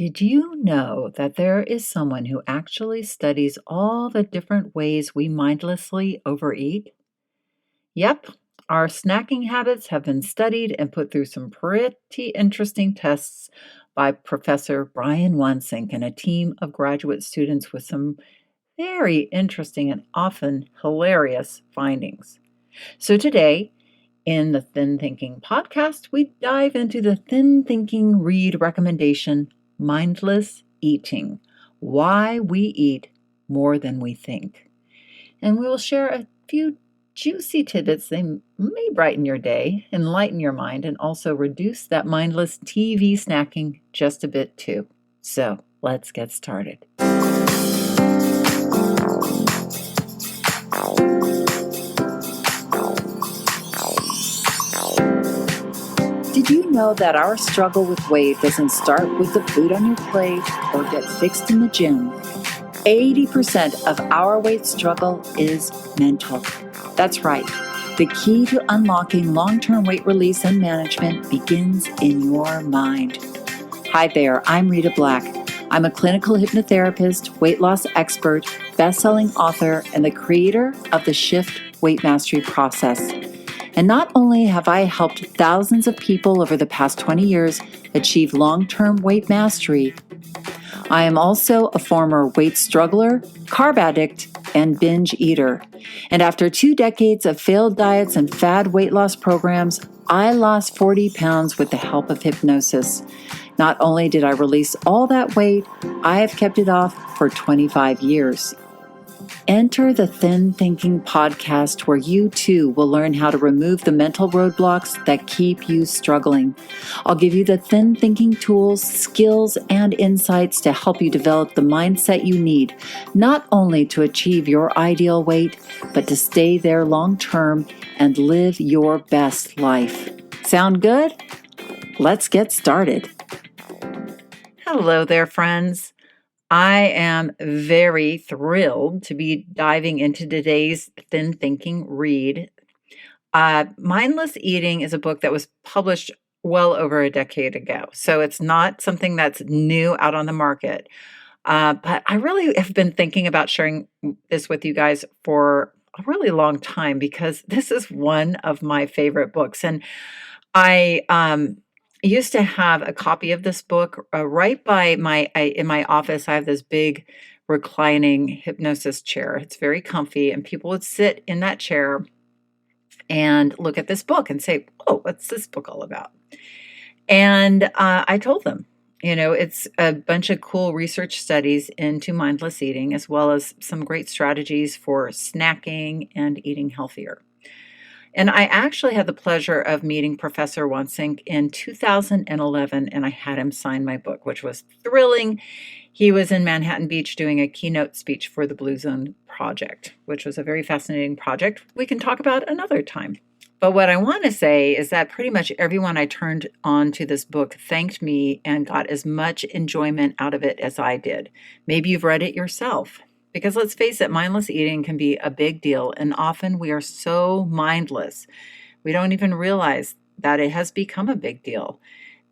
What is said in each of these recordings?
Did you know that there is someone who actually studies all the different ways we mindlessly overeat? Yep, our snacking habits have been studied and put through some pretty interesting tests by Professor Brian Wansink and a team of graduate students with some very interesting and often hilarious findings. So today, in the Thin Thinking podcast, we dive into the Thin Thinking Read recommendation, Mindless Eating: Why We Eat More Than We Think. And we will share a few juicy tidbits. They may brighten your day, enlighten your mind, and also reduce that mindless TV snacking just a bit too. So let's get started. Did you know that our struggle with weight doesn't start with the food on your plate or get fixed in the gym? 80% of our weight struggle is mental. That's right. The key to unlocking long-term weight release and management begins in your mind. Hi there, I'm Rita Black. I'm a clinical hypnotherapist, weight loss expert, best-selling author, and the creator of the Shift Weight Mastery process. And not only have I helped thousands of people over the past 20 years achieve long-term weight mastery, I am also a former weight struggler, carb addict, and binge eater. And after 2 decades of failed diets and fad weight loss programs, I lost 40 pounds with the help of hypnosis. Not only did I release all that weight, I have kept it off for 25 years. Enter the Thin Thinking podcast, where you too will learn how to remove the mental roadblocks that keep you struggling. I'll give you the thin thinking tools, skills, and insights to help you develop the mindset you need, not only to achieve your ideal weight, but to stay there long term and live your best life. Sound good? Let's get started. Hello there, friends. I am very thrilled to be diving into today's Thin Thinking Read. Mindless Eating is a book that was published well over a decade ago, so it's not something that's new out on the market. But I really have been thinking about sharing this with you guys for a really long time because this is one of my favorite books. And I used to have a copy of this book right by in my office. I have this big reclining hypnosis chair. It's very comfy, and people would sit in that chair and look at this book and say, "Oh, what's this book all about?" And I told them, it's a bunch of cool research studies into mindless eating, as well as some great strategies for snacking and eating healthier. And I actually had the pleasure of meeting Professor Wansink in 2011, and I had him sign my book, which was thrilling. He was in Manhattan Beach doing a keynote speech for the Blue Zone Project, which was a very fascinating project we can talk about another time. But what I want to say is that pretty much everyone I turned on to this book thanked me and got as much enjoyment out of it as I did. Maybe you've read it yourself. Because let's face it, mindless eating can be a big deal, and often we are so mindless, we don't even realize that it has become a big deal.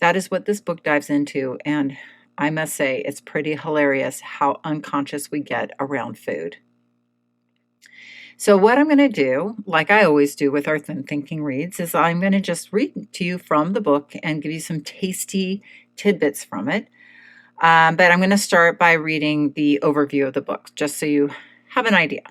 That is what this book dives into, and I must say, it's pretty hilarious how unconscious we get around food. So what I'm going to do, like I always do with our Thin Thinking Reads, is I'm going to just read to you from the book and give you some tasty tidbits from it. But I'm going to start by reading the overview of the book, just so you have an idea.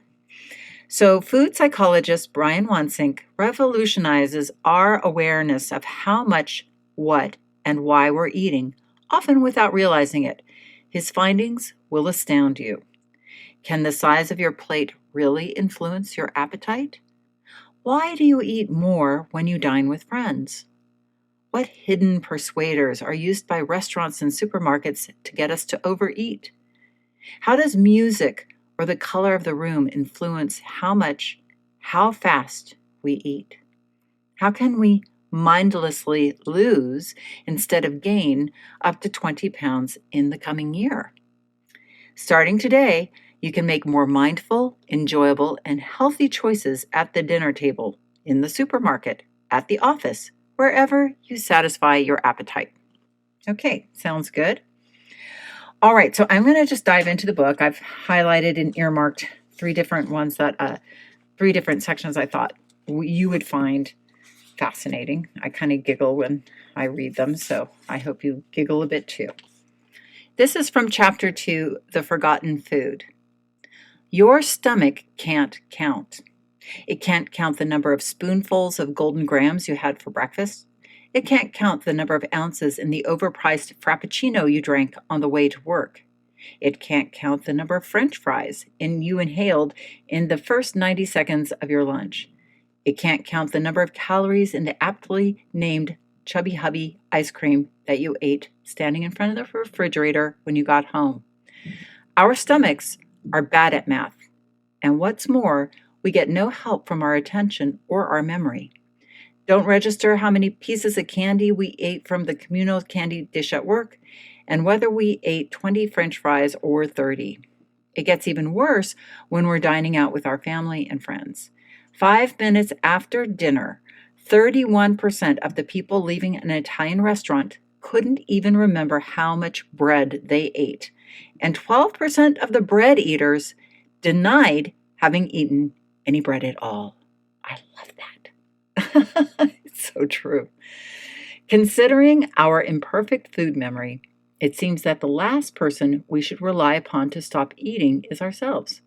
So, food psychologist Brian Wansink revolutionizes our awareness of how much, what, and why we're eating, often without realizing it. His findings will astound you. Can the size of your plate really influence your appetite? Why do you eat more when you dine with friends? What hidden persuaders are used by restaurants and supermarkets to get us to overeat? How does music or the color of the room influence how much, how fast we eat? How can we mindlessly lose instead of gain up to 20 pounds in the coming year? Starting today, you can make more mindful, enjoyable, and healthy choices at the dinner table, in the supermarket, at the office, wherever you satisfy your appetite. Okay, sounds good. All right, so I'm going to just dive into the book. I've highlighted and earmarked three different sections I thought you would find fascinating. I kind of giggle when I read them, so I hope you giggle a bit too. This is from Chapter 2, The Forgotten Food. Your stomach can't count. It can't count the number of spoonfuls of golden grams you had for breakfast. It can't count the number of ounces in the overpriced Frappuccino you drank on the way to work. It can't count the number of French fries you inhaled in the first 90 seconds of your lunch. It can't count the number of calories in the aptly named Chubby Hubby ice cream that you ate standing in front of the refrigerator when you got home. Our stomachs are bad at math, and what's more, we get no help from our attention or our memory. Don't register how many pieces of candy we ate from the communal candy dish at work, and whether we ate 20 French fries or 30. It gets even worse when we're dining out with our family and friends. 5 minutes after dinner, 31% of the people leaving an Italian restaurant couldn't even remember how much bread they ate, and 12% of the bread eaters denied having eaten any bread at all. I love that. It's so true. Considering our imperfect food memory, it seems that the last person we should rely upon to stop eating is ourselves.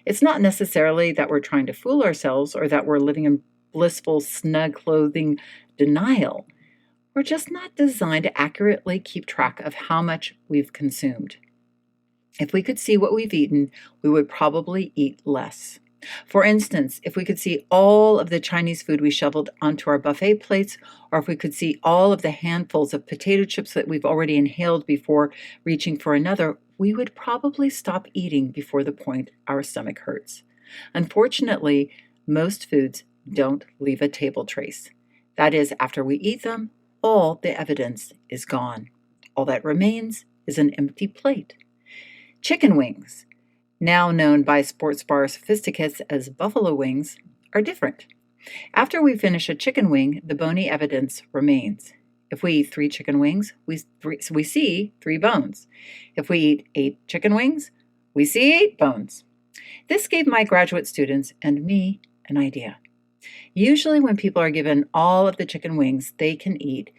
It's not necessarily that we're trying to fool ourselves or that we're living in blissful, snug clothing denial. We're just not designed to accurately keep track of how much we've consumed. If we could see what we've eaten, we would probably eat less. For instance, if we could see all of the Chinese food we shoveled onto our buffet plates, or if we could see all of the handfuls of potato chips that we've already inhaled before reaching for another, we would probably stop eating before the point our stomach hurts. Unfortunately, most foods don't leave a table trace. That is, after we eat them, all the evidence is gone. All that remains is an empty plate. Chicken wings, now known by sports bar sophisticates as buffalo wings, are different. After we finish a chicken wing, the bony evidence remains. If we eat 3 chicken wings, we see 3 bones. If we eat 8 chicken wings, we see 8 bones. This gave my graduate students and me an idea. Usually when people are given all of the chicken wings they can eat,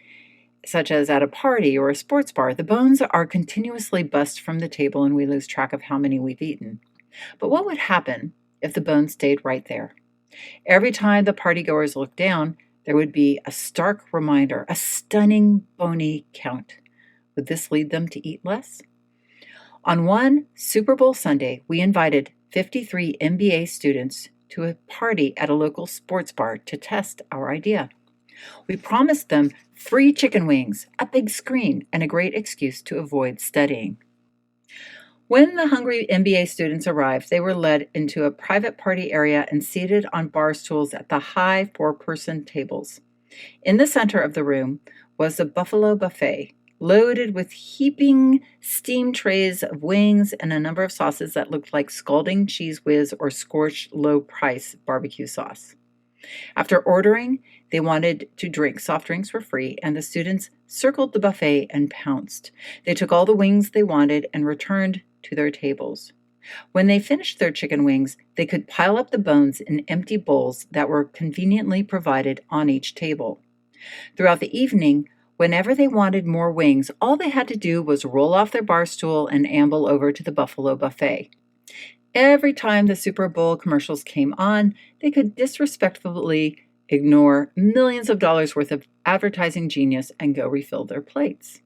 such as at a party or a sports bar, the bones are continuously bussed from the table and we lose track of how many we've eaten. But what would happen if the bones stayed right there? Every time the partygoers looked down, there would be a stark reminder, a stunning bony count. Would this lead them to eat less? On one Super Bowl Sunday, we invited 53 MBA students to a party at a local sports bar to test our idea. We promised them free chicken wings, a big screen, and a great excuse to avoid studying. When the hungry MBA students arrived, they were led into a private party area and seated on bar stools at the high 4-person tables. In the center of the room was a buffalo buffet, loaded with heaping steam trays of wings and a number of sauces that looked like scalding cheese whiz or scorched low-price barbecue sauce. After ordering, they wanted to drink. Soft drinks were free, and the students circled the buffet and pounced. They took all the wings they wanted and returned to their tables. When they finished their chicken wings, they could pile up the bones in empty bowls that were conveniently provided on each table. Throughout the evening, whenever they wanted more wings, all they had to do was roll off their bar stool and amble over to the buffalo buffet. Every time the Super Bowl commercials came on, they could disrespectfully ignore millions of dollars worth of advertising genius and go refill their plates.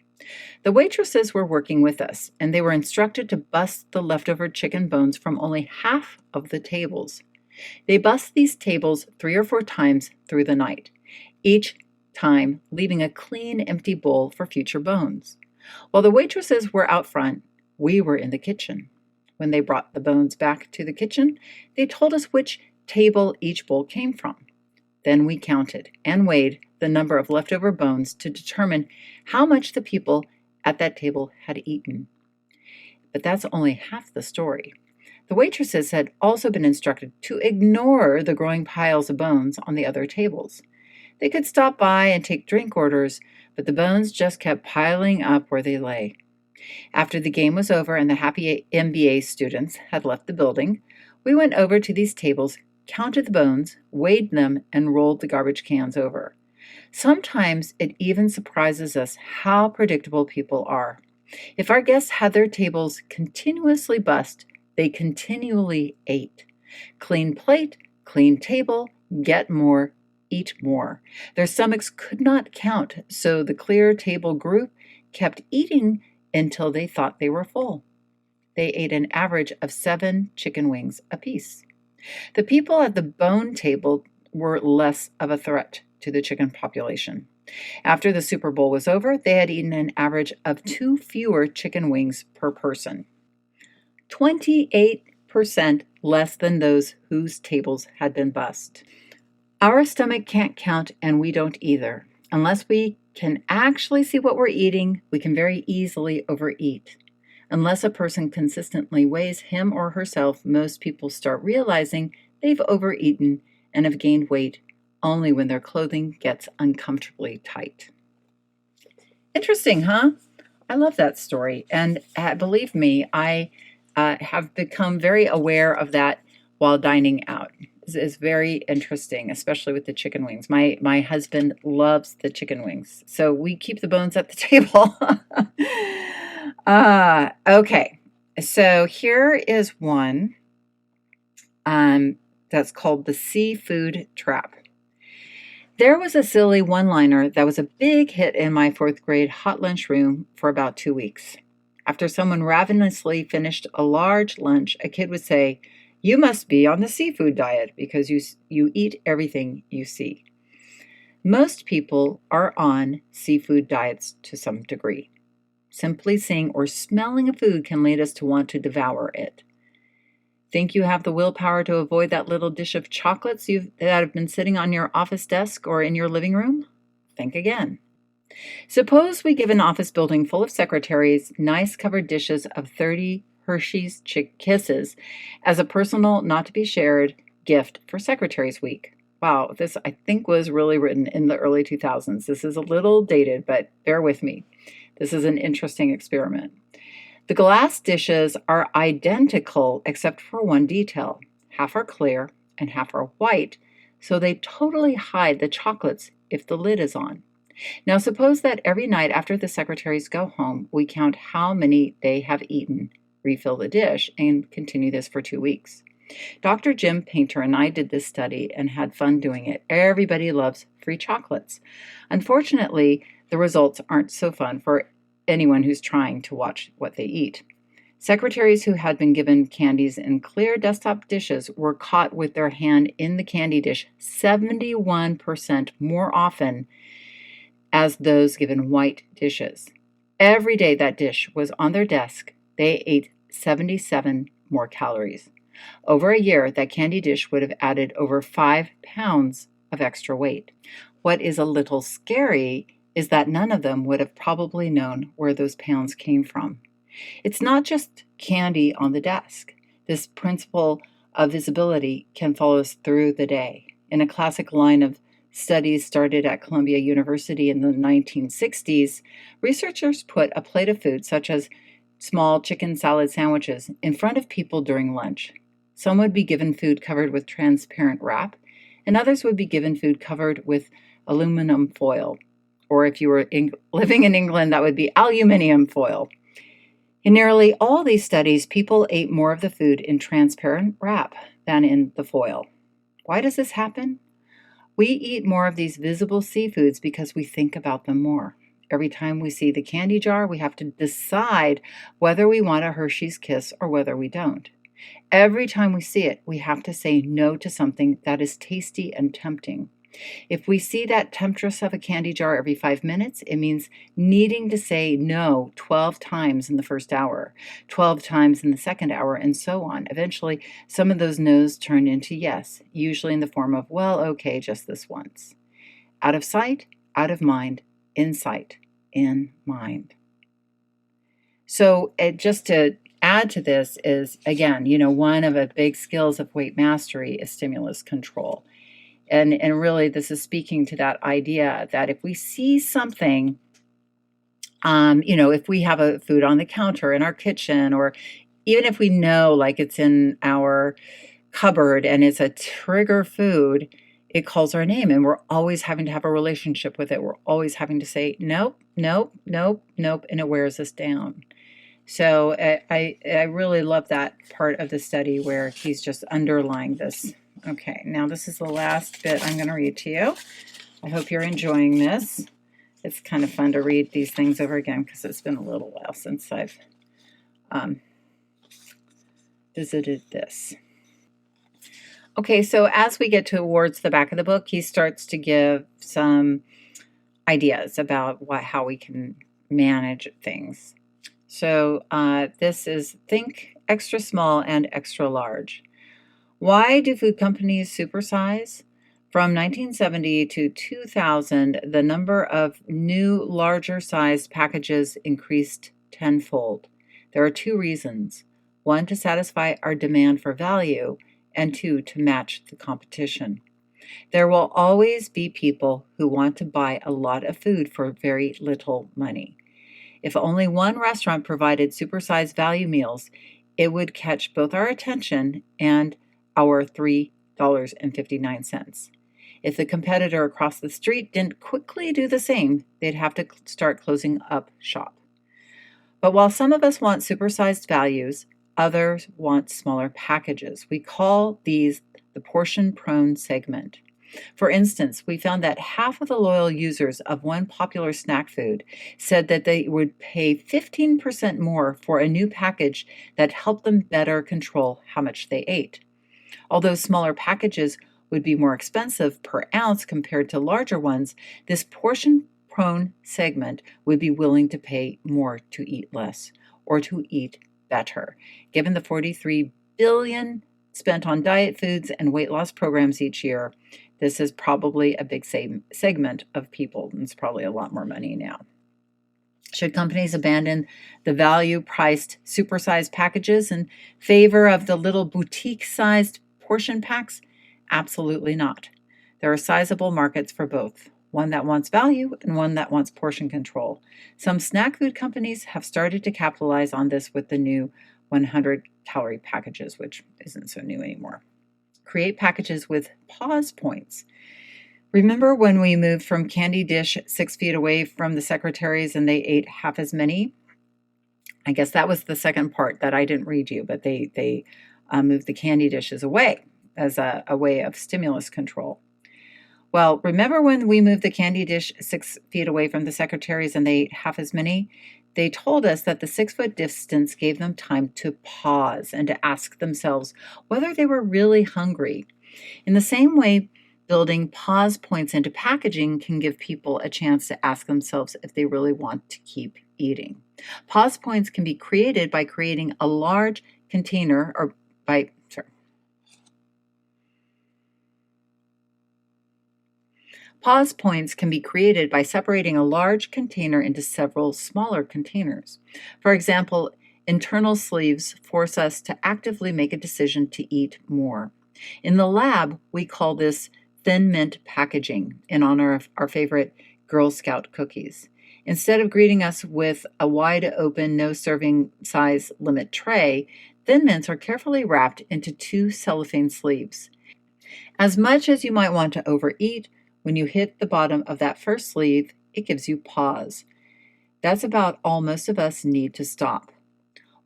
The waitresses were working with us, and they were instructed to bust the leftover chicken bones from only half of the tables. They bussed these tables 3 or 4 times through the night, each time leaving a clean, empty bowl for future bones. While the waitresses were out front, we were in the kitchen. When they brought the bones back to the kitchen, they told us which table each bowl came from. Then we counted and weighed the number of leftover bones to determine how much the people at that table had eaten. But that's only half the story. The waitresses had also been instructed to ignore the growing piles of bones on the other tables. They could stop by and take drink orders, but the bones just kept piling up where they lay. After the game was over and the happy MBA students had left the building, we went over to these tables, counted the bones, weighed them, and rolled the garbage cans over. Sometimes it even surprises us how predictable people are. If our guests had their tables continuously bussed, they continually ate. Clean plate, clean table, get more, eat more. Their stomachs could not count, so the clear table group kept eating until they thought they were full. They ate an average of 7 chicken wings apiece. The people at the bone table were less of a threat to the chicken population. After the Super Bowl was over, they had eaten an average of 2 fewer chicken wings per person. 28% less than those whose tables had been bussed. Our stomach can't count, and we don't either. Unless we can actually see what we're eating, we can very easily overeat. Unless a person consistently weighs him or herself, most people start realizing they've overeaten and have gained weight only when their clothing gets uncomfortably tight. Interesting, huh? I love that story. And believe me, I have become very aware of that while dining out. It's very interesting, especially with the chicken wings. My husband loves the chicken wings, so we keep the bones at the table. Okay, so here is one that's called the seafood trap. There was a silly one-liner that was a big hit in my 4th grade hot lunch room for about 2 weeks. After someone ravenously finished a large lunch, a kid would say, "You must be on the seafood diet because you eat everything you see." Most people are on seafood diets to some degree. Simply seeing or smelling a food can lead us to want to devour it. Think you have the willpower to avoid that little dish of chocolates that have been sitting on your office desk or in your living room? Think again. Suppose we give an office building full of secretaries nice covered dishes of 30 Hershey's Chick Kisses as a personal, not to be shared gift for Secretaries Week. Wow, this I think was really written in the early 2000s. This is a little dated, but bear with me. This is an interesting experiment. The glass dishes are identical except for one detail. Half are clear and half are white, so they totally hide the chocolates if the lid is on. Now suppose that every night after the secretaries go home, we count how many they have eaten, refill the dish, and continue this for 2 weeks. Dr. Jim Painter and I did this study and had fun doing it. Everybody loves free chocolates. Unfortunately, the results aren't so fun for anyone who's trying to watch what they eat. Secretaries who had been given candies in clear desktop dishes were caught with their hand in the candy dish 71% more often as those given white dishes. Every day that dish was on their desk, they ate 77 more calories. Over a year, that candy dish would have added over 5 pounds of extra weight. What is a little scary is that none of them would have probably known where those pounds came from. It's not just candy on the desk. This principle of visibility can follow us through the day. In a classic line of studies started at Columbia University in the 1960s, researchers put a plate of food, such as small chicken salad sandwiches, in front of people during lunch. Some would be given food covered with transparent wrap, and others would be given food covered with aluminum foil. Or if you were living in England, that would be aluminium foil. In nearly all these studies, people ate more of the food in transparent wrap than in the foil. Why does this happen? We eat more of these visible seafoods because we think about them more. Every time we see the candy jar, we have to decide whether we want a Hershey's Kiss or whether we don't. Every time we see it, we have to say no to something that is tasty and tempting. If we see that temptress of a candy jar every 5 minutes, it means needing to say no 12 times in the first hour, 12 times in the second hour, and so on. Eventually, some of those no's turn into yes, usually in the form of, well, okay, just this once. Out of sight, out of mind, in sight, in mind. So just to add to this is, again, one of the big skills of weight mastery is stimulus control. And really, this is speaking to that idea that if we see something If we have a food on the counter in our kitchen, or even if we know like it's in our cupboard and it's a trigger food, it calls our name and we're always having to have a relationship with it. We're always having to say, nope, nope, nope, nope, and it wears us down. So I really love that part of the study where he's just underlying this. Okay, now this is the last bit I'm going to read to you. I hope you're enjoying this. It's kind of fun to read these things over again because it's been a little while since I've visited this. Okay, so as we get towards the back of the book, he starts to give some ideas about how we can manage things. So this is think extra small and extra large. Why do food companies supersize? From 1970 to 2000, the number of new larger sized packages increased tenfold. There are two reasons. One, to satisfy our demand for value, and two, to match the competition. There will always be people who want to buy a lot of food for very little money. If only one restaurant provided supersized value meals, it would catch both our attention and our $3.59. If the competitor across the street didn't quickly do the same, they'd have to start closing up shop. But while some of us want supersized values, others want smaller packages. We call these the portion-prone segment. For instance, we found that half of the loyal users of one popular snack food said that they would pay 15% more for a new package that helped them better control how much they ate. Although smaller packages would be more expensive per ounce compared to larger ones, this portion-prone segment would be willing to pay more to eat less or to eat better. Given the $43 billion spent on diet foods and weight loss programs each year, this is probably a big segment of people, and it's probably a lot more money now. Should companies abandon the value-priced supersized packages in favor of the little boutique-sized portion packs? Absolutely not. There are sizable markets for both, one that wants value and one that wants portion control. Some snack food companies have started to capitalize on this with the new 100-calorie packages, which isn't so new anymore. Create packages with pause points. Remember when we moved from Candy Dish 6 feet away from the secretaries and they ate half as many? I guess that was the second part that I didn't read you, but they moved the candy dishes away as a way of stimulus control. Well, remember when we moved the candy dish 6 feet away from the secretaries and they ate half as many? They told us that the 6-foot distance gave them time to pause and to ask themselves whether they were really hungry. In the same way, building pause points into packaging can give people a chance to ask themselves if they really want to keep eating. Pause points can be created by creating a large container Pause points can be created by separating a large container into several smaller containers. For example, internal sleeves force us to actively make a decision to eat more. In the lab, we call this Thin Mint packaging in honor of our favorite Girl Scout cookies. Instead of greeting us with a wide-open, no-serving size limit tray, Thin Mints are carefully wrapped into 2 cellophane sleeves. As much as you might want to overeat, when you hit the bottom of that first sleeve, it gives you pause. That's about all most of us need to stop.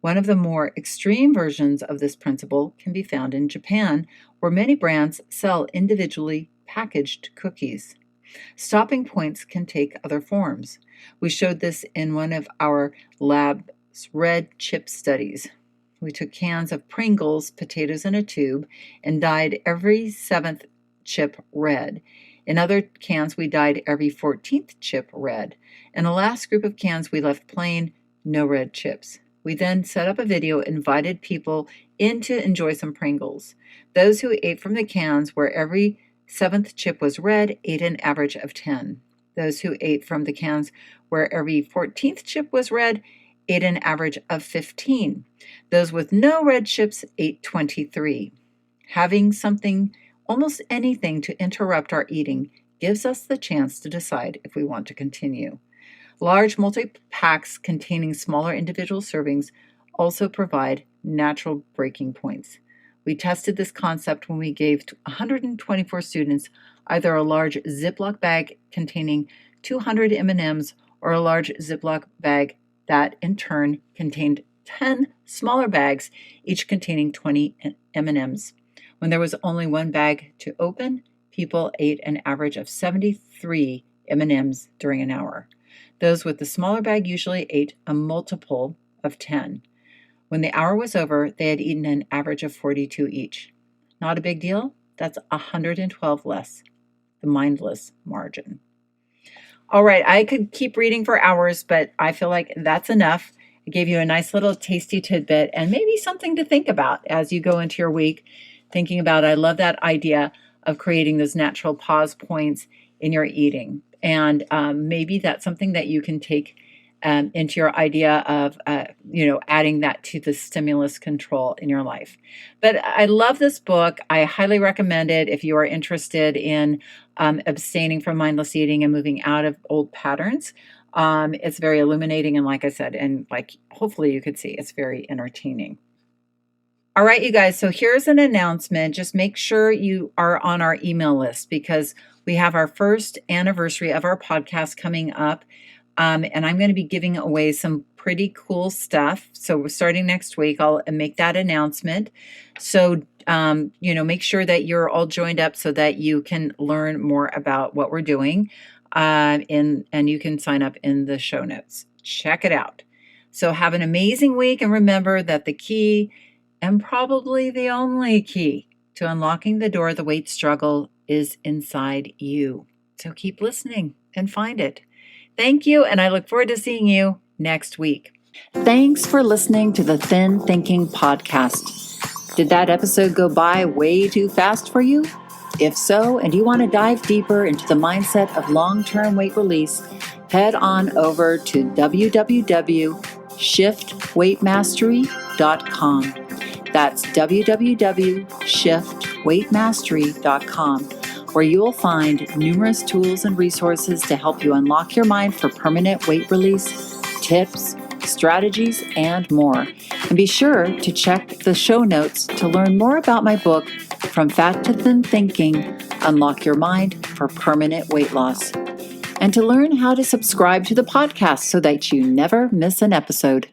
One of the more extreme versions of this principle can be found in Japan, where many brands sell individually packaged cookies. Stopping points can take other forms. We showed this in one of our lab's red chip studies. We took cans of Pringles, potatoes in a tube, and dyed every 7th chip red. In other cans, we dyed every 14th chip red. In the last group of cans, we left plain, no red chips. We then set up a video and invited people in to enjoy some Pringles. Those who ate from the cans where every 7th chip was red ate an average of 10. Those who ate from the cans where every 14th chip was red ate an average of 15. Those with no red chips ate 23. Having something, almost anything, to interrupt our eating gives us the chance to decide if we want to continue. Large multi-packs containing smaller individual servings also provide natural breaking points. We tested this concept when we gave 124 students either a large Ziploc bag containing 200 M&Ms or a large Ziploc bag that in turn contained 10 smaller bags, each containing 20 M&Ms. When there was only one bag to open, people ate an average of 73 M&Ms during an hour. Those with the smaller bag usually ate a multiple of 10. When the hour was over, they had eaten an average of 42 each. Not a big deal? That's 112 less. The mindless margin. All right, I could keep reading for hours, but I feel like that's enough. I gave you a nice little tasty tidbit and maybe something to think about as you go into your week, thinking about, I love that idea of creating those natural pause points in your eating. And maybe that's something that you can take into your idea of, adding that to the stimulus control in your life. But I love this book. I highly recommend it if you are interested in abstaining from mindless eating and moving out of old patterns. It's very illuminating. And like I said, and like hopefully you could see, it's very entertaining. All right, you guys. So here's an announcement. Just make sure you are on our email list because we have our first anniversary of our podcast coming up. And I'm going to be giving away some pretty cool stuff. So we're starting next week. I'll make that announcement. So, make sure that you're all joined up so that you can learn more about what we're doing. And you can sign up in the show notes. Check it out. So have an amazing week. And remember that the key, and probably the only key, to unlocking the door of the weight struggle is inside you. So keep listening and find it. Thank you, and I look forward to seeing you next week. Thanks for listening to the Thin Thinking Podcast. Did that episode go by way too fast for you? If so, and you want to dive deeper into the mindset of long-term weight release, head on over to www.shiftweightmastery.com. That's www.shiftweightmastery.com, where you'll find numerous tools and resources to help you unlock your mind for permanent weight release, tips, strategies, and more. And be sure to check the show notes to learn more about my book, From Fat to Thin Thinking, Unlock Your Mind for Permanent Weight Loss, and to learn how to subscribe to the podcast so that you never miss an episode.